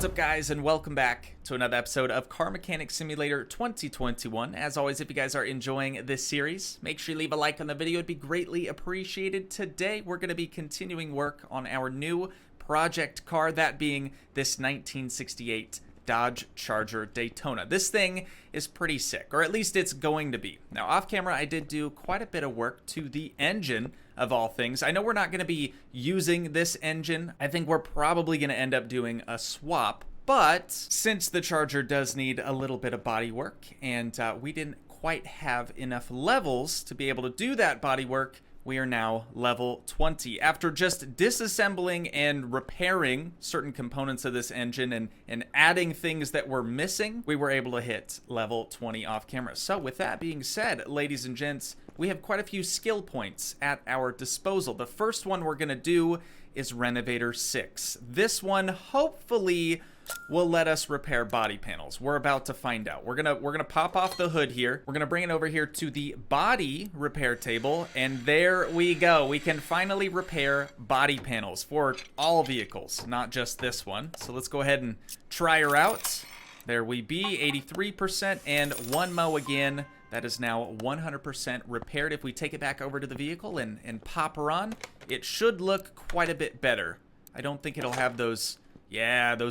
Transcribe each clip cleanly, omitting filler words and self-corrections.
What's up, guys, and welcome back to another episode of Car Mechanic Simulator 2021. As always, if you guys are enjoying this series, make sure you leave a like on the video. It'd be greatly appreciated. Today, we're going to be continuing work on our new project car, that being this 1968 Dodge Charger Daytona. This thing is pretty sick, or at least it's going to be. Now, off camera, I did do quite a bit of work to the engine, of all things. I know we're not going to be using this engine. I think we're probably going to end up doing a swap, but since the Charger does need a little bit of body work, and we didn't quite have enough levels to be able to do that body work, we are now level 20. After just disassembling and repairing certain components of this engine and adding things that were missing, we were able to hit level 20 off camera. So with that being said, ladies and gents, we have quite a few skill points at our disposal. The first one we're going to do is Renovator 6. This one hopefully will let us repair body panels. We're about to find out. We're gonna pop off the hood here. We're gonna bring it over here to the body repair table, and there we go. We can finally repair body panels for all vehicles, not just this one. So let's go ahead and try her out. There we be, 83%, and one mow again. That is now 100% repaired. If we take it back over to the vehicle and pop her on, it should look quite a bit better. I don't think it'll have those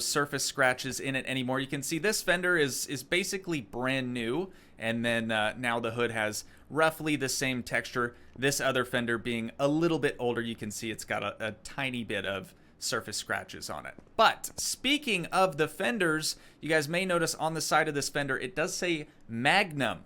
surface scratches in it anymore. You can see this fender is basically brand new, and then now the hood has roughly the same texture. This other fender being a little bit older, you can see it's got a tiny bit of surface scratches on it. But speaking of the fenders, you guys may notice on the side of this fender, it does say Magnum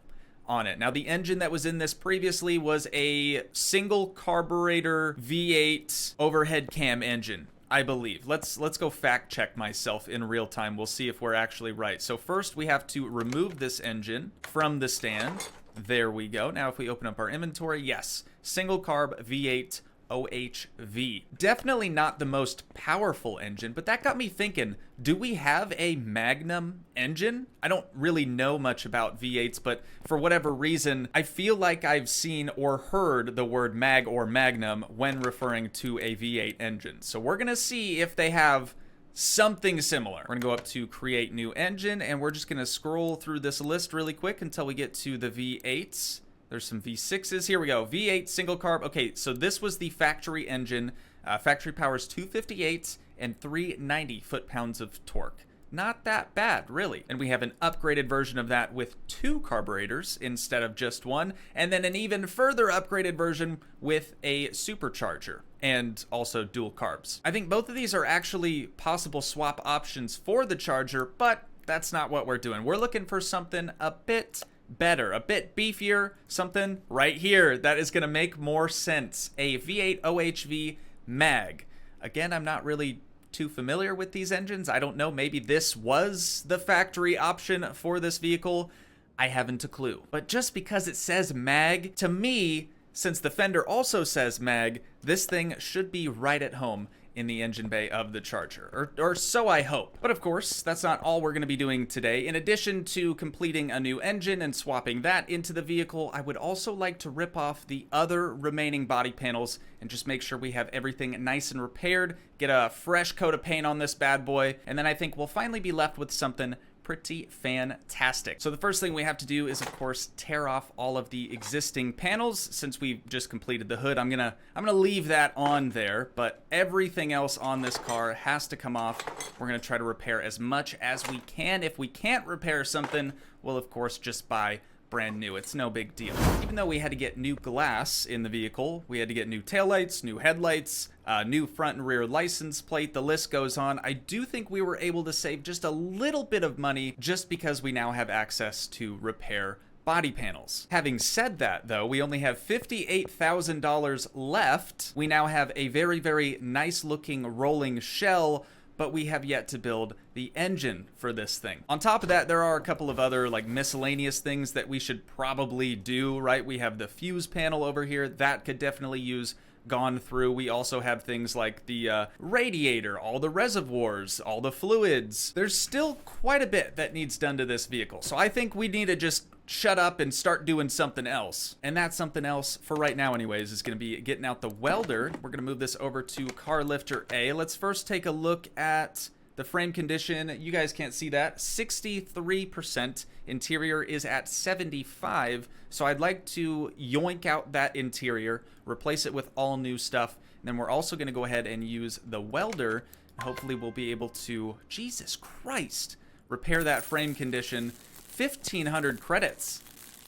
on it. Now, the engine that was in this previously was a single carburetor V8 overhead cam engine, I believe. Let's go fact check myself in real time. We'll see if we're actually right. So first we have to remove this engine from the stand. There we go. Now if we open up our inventory, yes, single carb V8 OHV. Definitely not the most powerful engine, but that got me thinking, do we have a Magnum engine? I don't really know much about V8s, but for whatever reason, I feel like I've seen or heard the word mag or Magnum when referring to a V8 engine. So we're gonna see if they have something similar. We're gonna go up to create new engine, and we're just gonna scroll through this list really quick until we get to the V8s. There's some V6s. Here we go. V8 single carb. Okay, so this was the factory engine. Factory powers 258 and 390 foot-pounds of torque. Not that bad, really. And we have an upgraded version of that with 2 carburetors instead of just 1. And then an even further upgraded version with a supercharger and also dual carbs. I think both of these are actually possible swap options for the Charger, but that's not what we're doing. We're looking for something a bit better, a bit beefier, something right here that is going to make more sense. A V8 OHV mag. Again, I'm not really too familiar with these engines. I don't know, maybe this was the factory option for this vehicle. I haven't a clue. But just because it says mag, to me, since the fender also says mag, this thing should be right at home in the engine bay of the Charger, or so I hope. But of course, that's not all we're going to be doing today. In addition to completing a new engine and swapping that into the vehicle, I would also like to rip off the other remaining body panels and just make sure we have everything nice and repaired, get a fresh coat of paint on this bad boy, and then I think we'll finally be left with something pretty fantastic. So the first thing we have to do is, of course, tear off all of the existing panels. Since we've just completed the hood, I'm gonna leave that on there, but everything else on this car has to come off. We're gonna try to repair as much as we can. If we can't repair something, we'll of course just buy brand new. It's no big deal. Even though we had to get new glass in the vehicle, we had to get new taillights, new headlights, new front and rear license plate, the list goes on. I do think we were able to save just a little bit of money just because we now have access to repair body panels. Having said that, though, we only have $58,000 left. We now have a very, very nice looking rolling shell, but we have yet to build the engine for this thing. On top of that, there are a couple of other like miscellaneous things that we should probably do, right? We have the fuse panel over here that could definitely use gone through. We also have things like the radiator, all the reservoirs, all the fluids. There's still quite a bit that needs done to this vehicle. So I think we need to just shut up and start doing something else. And that something else, for right now anyways, is going to be getting out the welder. We're going to move this over to car lifter A. Let's first take a look at The frame condition, you guys can't see that, 63%. Interior is at 75. So I'd like to yoink out that interior, replace it with all new stuff. And then we're also going to go ahead and use the welder. Hopefully we'll be able to, Jesus Christ, repair that frame condition. 1,500 credits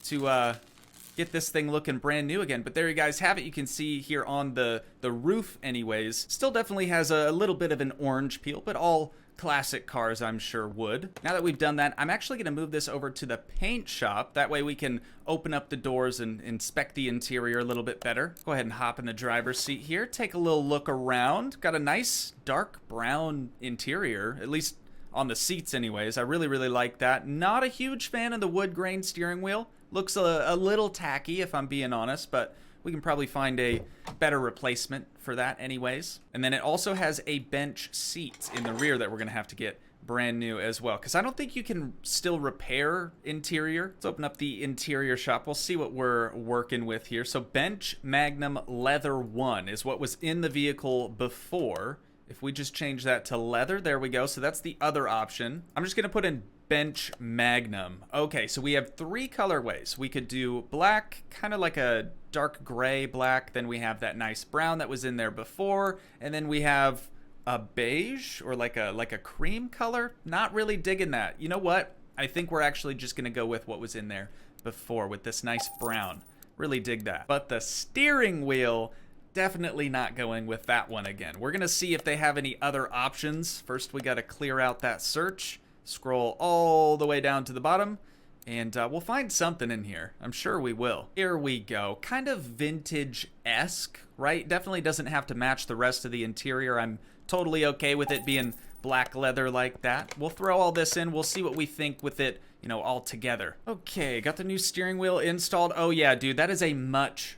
to get this thing looking brand new again. But there you guys have it. You can see here on the roof anyways. Still definitely has a little bit of an orange peel, but all classic cars I'm sure would. Now that we've done that, I'm actually going to move this over to the paint shop. That way we can open up the doors and inspect the interior a little bit better. Go ahead and hop in the driver's seat here. Take a little look around. Got a nice dark brown interior, at least on the seats anyways. I really, really like that. Not a huge fan of the wood grain steering wheel. Looks a little tacky if I'm being honest, but we can probably find a better replacement for that anyways. And then it also has a bench seat in the rear that we're gonna have to get brand new as well, because I don't think you can still repair interior. Let's open up the interior shop. We'll see what we're working with here. So Bench Magnum Leather 1 is what was in the vehicle before. If we just change that to leather, there we go. So that's the other option. I'm just gonna put in Bench Magnum. Okay, so we have 3 colorways. We could do black, kind of like a dark gray black. Then we have that nice brown that was in there before. And then we have a beige or like a cream color. Not really digging that. You know what? I think we're actually just gonna go with what was in there before with this nice brown. Really dig that. But the steering wheel, definitely not going with that one again. We're gonna see if they have any other options. First, we gotta clear out that search. Scroll all the way down to the bottom, and we'll find something in here. I'm sure we will. Here we go. Kind of vintage-esque, right? Definitely doesn't have to match the rest of the interior. I'm totally okay with it being black leather like that. We'll throw all this in. We'll see what we think with it, you know, all together. Okay, got the new steering wheel installed. Oh yeah, dude, that is a much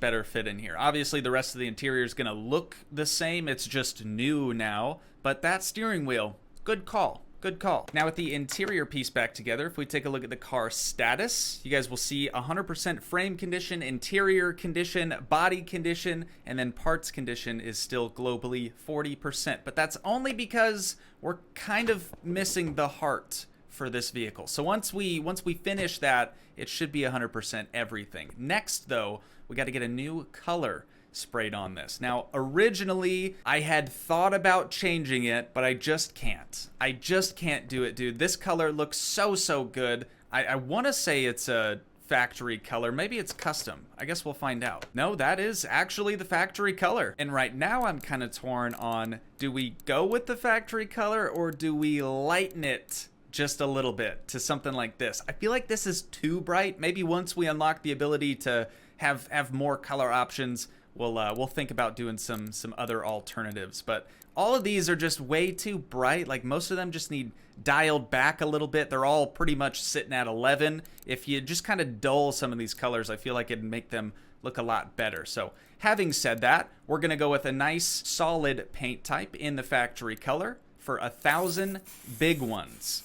better fit in here. Obviously, the rest of the interior is gonna look the same. It's just new now, but that steering wheel, good call. Good call. Now with the interior piece back together, if we take a look at the car status, you guys will see 100% frame condition, interior condition, body condition, and then parts condition is still globally 40%. But that's only because we're kind of missing the heart for this vehicle. So once we finish that, it should be 100% everything. Next though, we got to get a new color sprayed on this. Now, originally, I had thought about changing it, but I just can't. I just can't do it, dude. This color looks so good. I want to say it's a factory color. Maybe it's custom. I guess we'll find out. No, that is actually the factory color. And right now, I'm kind of torn on, do we go with the factory color or do we lighten it just a little bit to something like this? I feel like this is too bright. Maybe once we unlock the ability to have more color options, we'll think about doing some other alternatives. But all of these are just way too bright. Like most of them just need dialed back a little bit. They're all pretty much sitting at 11. If you just kind of dull some of these colors, I feel like it'd make them look a lot better. So having said that, we're gonna go with a nice solid paint type in the factory color for 1,000 big ones.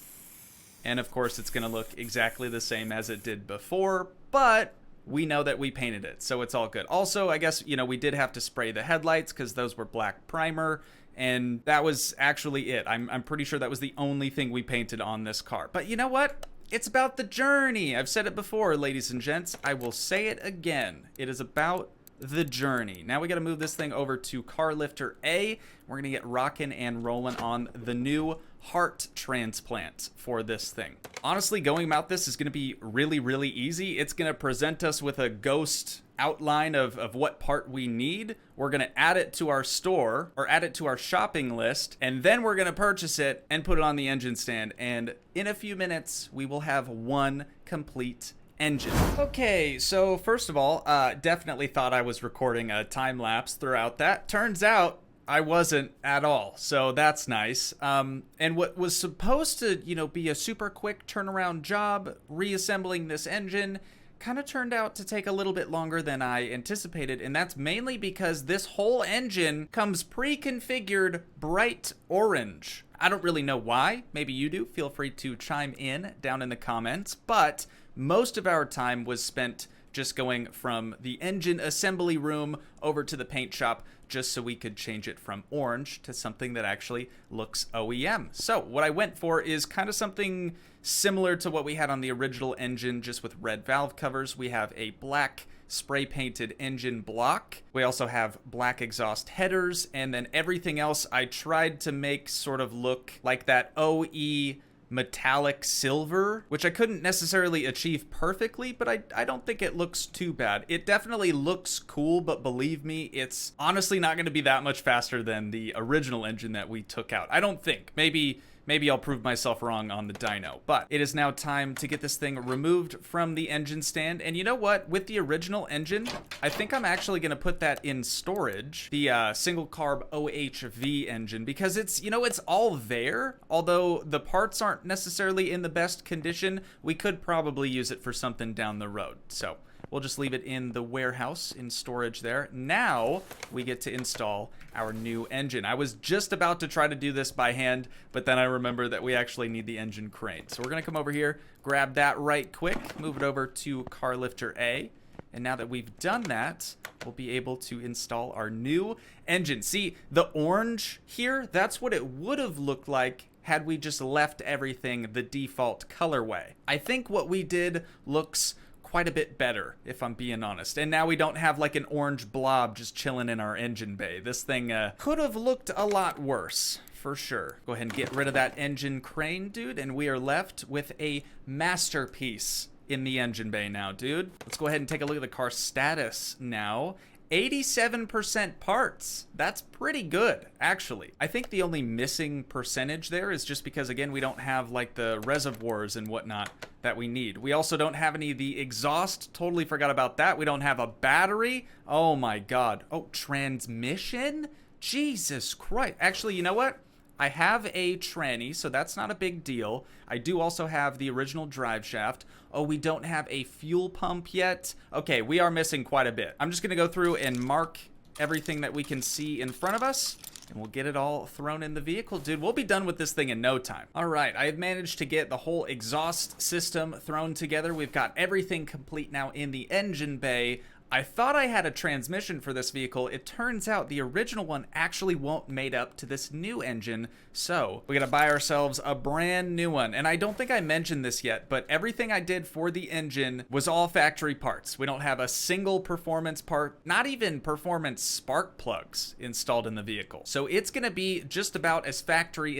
And of course it's gonna look exactly the same as it did before, but we know that we painted it, so it's all good. Also, I guess, you know, we did have to spray the headlights because those were black primer, and that was actually it. I'm pretty sure that was the only thing we painted on this car. But you know what? It's about the journey. I've said it before, ladies and gents. I will say it again. It is about the journey. Now we got to move this thing over to car lifter A. We're going to get rocking and rolling on the new heart transplant for this thing. Honestly, going about this is going to be really easy. It's going to present us with a ghost outline of what part we need. We're going to add it to our store or add it to our shopping list, and then we're going to purchase it and put it on the engine stand. And in a few minutes, we will have one complete engine. Okay, so first of all, definitely thought I was recording a time lapse throughout that. Turns out I wasn't at all, so that's nice. And what was supposed to, you know, be a super quick turnaround job, reassembling this engine, kind of turned out to take a little bit longer than I anticipated, and that's mainly because this whole engine comes pre-configured bright orange. I don't really know why. Maybe you do. Feel free to chime in down in the comments, but most of our time was spent just going from the engine assembly room over to the paint shop just so we could change it from orange to something that actually looks OEM. So what I went for is kind of something similar to what we had on the original engine, just with red valve covers. We have a black spray painted engine block. We also have black exhaust headers, and then everything else I tried to make sort of look like that OE metallic silver, which I couldn't necessarily achieve perfectly, but I don't think it looks too bad. It definitely looks cool, but believe me, it's honestly not going to be that much faster than the original engine that we took out. I don't think. Maybe I'll prove myself wrong on the dyno, but it is now time to get this thing removed from the engine stand. And you know what? With the original engine, I think I'm actually going to put that in storage, the single carb OHV engine, because it's, you know, it's all there. Although the parts aren't necessarily in the best condition, we could probably use it for something down the road. So we'll just leave it in the warehouse in storage there. Now we get to install our new engine. I was just about to try to do this by hand, but then I remember that we actually need the engine crane. So we're gonna come over here, grab that right quick, move it over to car lifter A. And now that we've done that, we'll be able to install our new engine. See, the orange here, that's what it would have looked like had we just left everything the default colorway. I think what we did looks quite a bit better, if I'm being honest. And now we don't have like an orange blob just chilling in our engine bay. This thing could have looked a lot worse, for sure. Go ahead and get rid of that engine crane, dude, and we are left with a masterpiece in the engine bay now, dude. Let's go ahead and take a look at the car status now. 87% parts. That's pretty good, actually. I think the only missing percentage there is just because, again, we don't have like the reservoirs and whatnot that we need. We also don't have any of the exhaust. Totally forgot about that. We don't have a battery. Oh my God. Oh, transmission? Jesus Christ. Actually, you know what? I have a tranny, so that's not a big deal. I do also have the original drive shaft. Oh, we don't have a fuel pump yet. Okay, we are missing quite a bit. I'm just gonna go through and mark everything that we can see in front of us, and we'll get it all thrown in the vehicle. Dude, we'll be done with this thing in no time. All right, I have managed to get the whole exhaust system thrown together. We've got everything complete now in the engine bay. I thought I had a transmission for this vehicle. It turns out the original one actually won't mate up to this new engine, so we gotta buy ourselves a brand new one. And I don't think I mentioned this yet, but everything I did for the engine was all factory parts. We don't have a single performance part, not even performance spark plugs installed in the vehicle. So it's gonna be just about as factory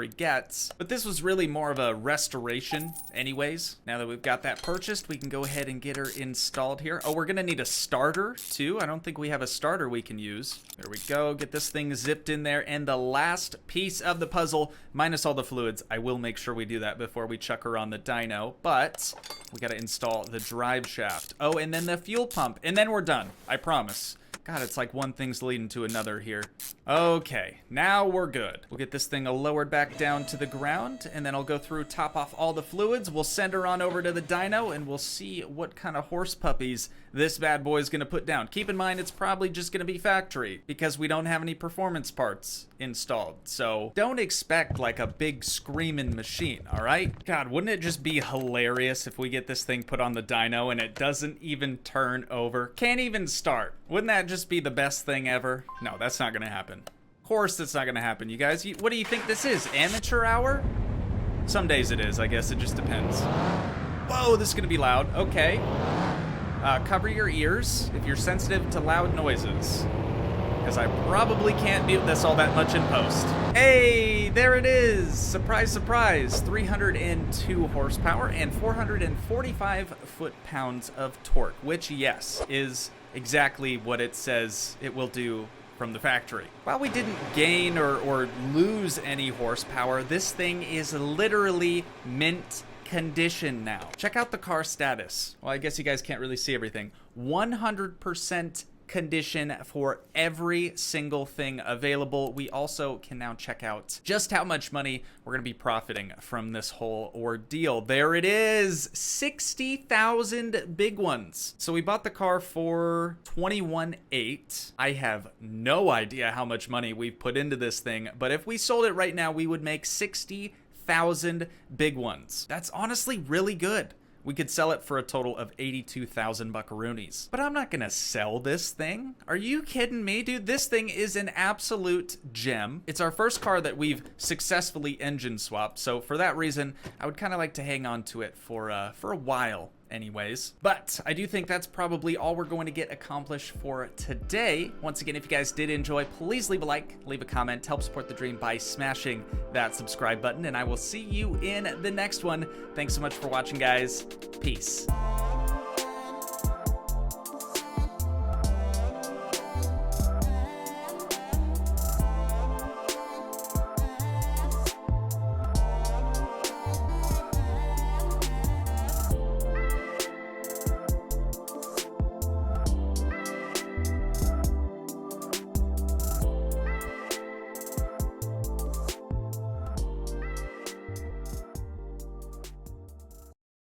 gets, but this was really more of a restoration anyways. Now that we've got that purchased, we can go ahead and get her installed here. Oh, we're gonna need a starter too. I don't think we have a starter we can use. There we go. Get this thing zipped in there. And the last piece of the puzzle, minus all the fluids, I will make sure we do that before we chuck her on the dyno, but we got to install the drive shaft. Oh, and then the fuel pump, and then we're done. I promise. God, it's like one thing's leading to another here. Okay, now we're good. We'll get this thing lowered back down to the ground, and then I'll go through, top off all the fluids. We'll send her on over to the dyno, and we'll see what kind of horse puppies this bad boy is going to put down. Keep in mind, it's probably just going to be factory, because we don't have any performance parts installed. So don't expect like a big screaming machine, all right? God, wouldn't it just be hilarious if we get this thing put on the dyno and it doesn't even turn over? Can't even start. Wouldn't that just be the best thing ever? No, that's not gonna happen. Of course that's not gonna happen, you guys. What do you think this is, amateur hour? Some days it is, I guess. It just depends. Whoa, this is gonna be loud. Okay. Cover your ears if you're sensitive to loud noises, because I probably can't mute this all that much in post. Hey, there it is. Surprise, surprise. 302 horsepower and 445 foot-pounds of torque, which, yes, is exactly what it says it will do from the factory. While we didn't gain or lose any horsepower, this thing is literally mint condition now. Check out the car status. Well, I guess you guys can't really see everything. 100% condition for every single thing available. We also can now check out just how much money we're going to be profiting from this whole ordeal. There it is, 60,000 big ones. So we bought the car for 21.8. I have no idea how much money we've put into this thing, but if we sold it right now, we would make 60,000 big ones. That's honestly really good. we could sell it for a total of 82,000 buckaroonies. But I'm not gonna sell this thing. Are you kidding me, dude? This thing is an absolute gem. It's our first car that we've successfully engine swapped, so for that reason, I would kind of like to hang on to it for a while anyways. But I do think that's probably all we're going to get accomplished for today. Once again, if you guys did enjoy, please leave a like, leave a comment, help support the dream by smashing that subscribe button, and I will see you in the next one. Thanks so much for watching, guys. Peace.